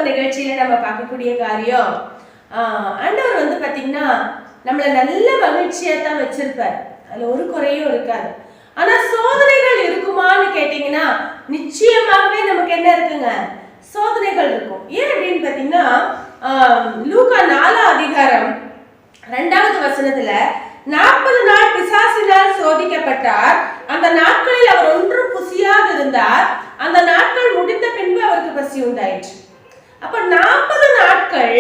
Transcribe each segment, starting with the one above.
நிகழ்ச்சியில நம்ம பார்க்கக்கூடிய காரியம், ஆண்டவர் வந்து பாத்தீங்கன்னா நம்மள நல்ல மகிழ்ச்சியா தான் வச்சிருப்பார். அதுல ஒரு குறையும் இருக்காது. ஆனா சோதனைகள் இருக்குமான்னு கேட்டீங்கன்னா நிச்சயமாகவே நமக்கு என்ன இருக்குங்க, சோதனைகள் இருக்கும். ஏன் அப்படின்னு பாத்தீங்கன்னா லூக்கா 4 அதிகாரம் 2வது வசனத்துல 40 நாள் பிசாசினால் சோதிக்கப்பட்டார். அந்த நாட்களில் அவர் ஒன்றும் புசியாது இருந்தார். அந்த நாட்கள் முடிந்த பின்பு அவருக்கு பசி உண்டாயிற்று. அப்ப 40 நாட்கள்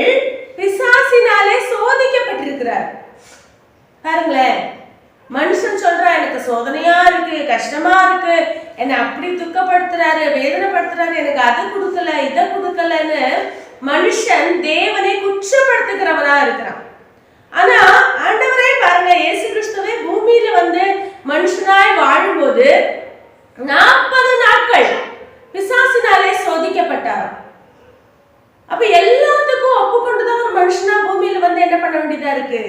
பிசாசினாலே சோதிக்கப்பட்டிருக்கிறார். பாருங்களேன், மனுஷன் சொல்றா எனக்கு சோதனையா இருக்கு, கஷ்டமா இருக்கு, என்னை அப்படி துக்கப்படுத்துறாரு, வேதனைப்படுத்துறாரு, எனக்கு அது கொடுக்கல இதை கொடுக்கலன்னு மனுஷன் தேவனை குற்றப்படுத்துகிறவனா இருக்கிறான். ஆனா ஆண்டவரே பாருங்க, இயேசு கிறிஸ்துவே பூமியில வந்து மனுஷனாய் வாழும்போது 40 நாட்கள் பிசாசினாலே சோதிக்கப்பட்டாராம். அப்ப எல்லாத்துக்கும் ஒப்புக்கொண்டுதான் ஒரு மனுஷனா பூமியில வந்து என்ன பண்ண வேண்டியதா இருக்கு,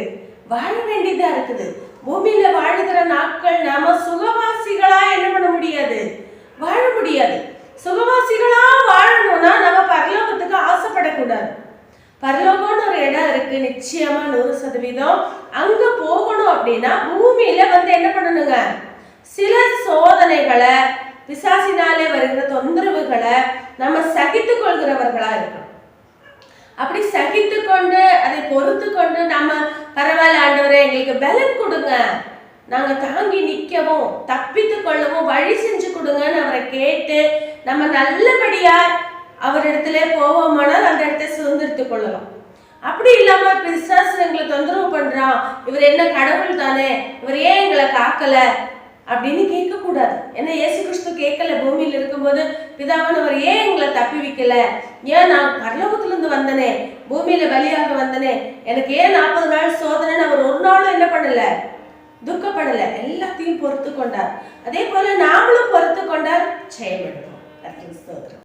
வாழ வேண்டியதா இருக்குது. பூமியில வாழுகிற நாட்கள் நாம சுகவாசிகளா என்ன பண்ண முடியாது, வாழ முடியாது. சுகவாசிகளா வாழணும்னா நம்ம பரலோகத்துக்கு ஆசைப்படக்கூடாது. பரலோகம்னு ஒரு இடம் இருக்கு, நிச்சயமா 100%. அங்க போகணும் அப்படின்னா பூமியில வந்து என்ன பண்ணணுங்க, சில சோதனைகளை, பிசாசினாலே வருகிற தொந்தரவுகளை நம்ம சகித்து கொள்கிறவர்களா இருக்கணும். அப்படி சகித்து கொண்டு அதை பொறுத்து கொண்டு நம்ம பரவாயில்ல ஆண்டவரே எங்களுக்கு பலன் கொடுங்க, நாங்க தாங்கி நிற்கவும் தப்பித்து கொள்ளவும் வழி செஞ்சு கொடுங்கன்னு அவரை கேட்டு நம்ம நல்லபடியா அவரிடத்துல போவோமானால் அந்த இடத்தை சுதந்திரத்துக் கொள்ளலாம். அப்படி இல்லாம பிசாசு எங்களை தொந்தரவு பண்றான், இவர் என்ன கடவுள் தானே, இவர் ஏன் எங்களை காக்கல அப்படின்னு கேட்க கூடாது. ஏன்னா இயேசு கிறிஸ்து கேட்கல, பூமியில இருக்கும்போது பிதாவானவர் ஏன் எங்களை தப்பி வைக்கல, ஏன் நான் பரலோகத்துல இருந்து வந்தனே, பூமியில பலியாக வந்தனே, எனக்கு ஏன் 40 நாள் சோதனைன்னு அவர் ஒரு நாளும் என்ன பண்ணல, துக்கப்படல, எல்லாத்தையும் பொறுத்து கொண்டார். அதே போல நாமளும் பொறுத்து கொண்டால் ஜெயம் எடுப்போம்.